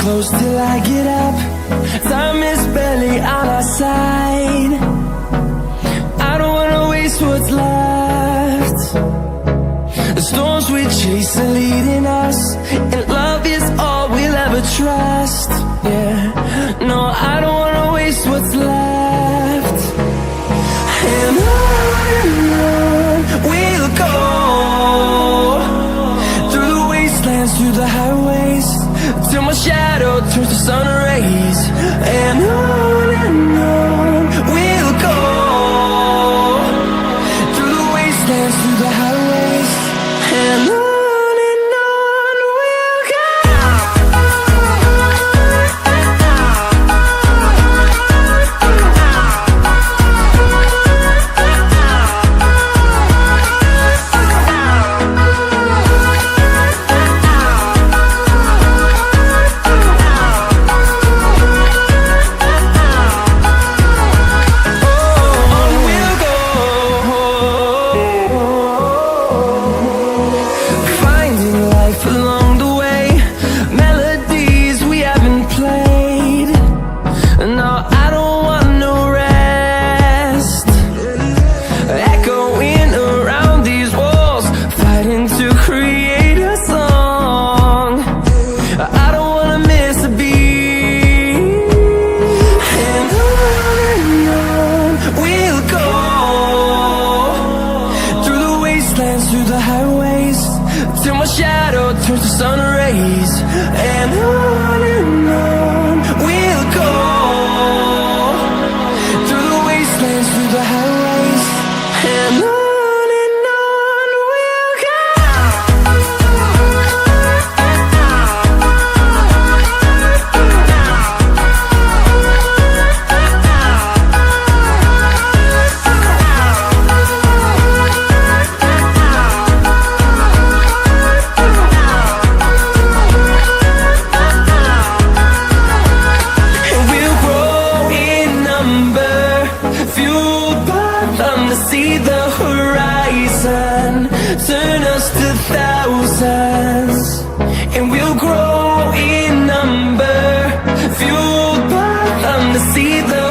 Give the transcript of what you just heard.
close till I get up. Time is barely on our side. I don't wanna waste what's left. The storms we chase are leading us, and love is all we'll ever trust. Yeah, no, I don't wanna waste what's left. And on we'll go, through the wastelands, through the highways, till my shadow turns to sun rays. And on we'll go, through the wastelands, through the highways, and on we'll go. Through the highways, till my shadow turns to sun rays. And on we'll go, through the wastelands, through the highways, and on we'll go. See the horizon, turn us to thousands, and we'll grow in number, fueled by them to see the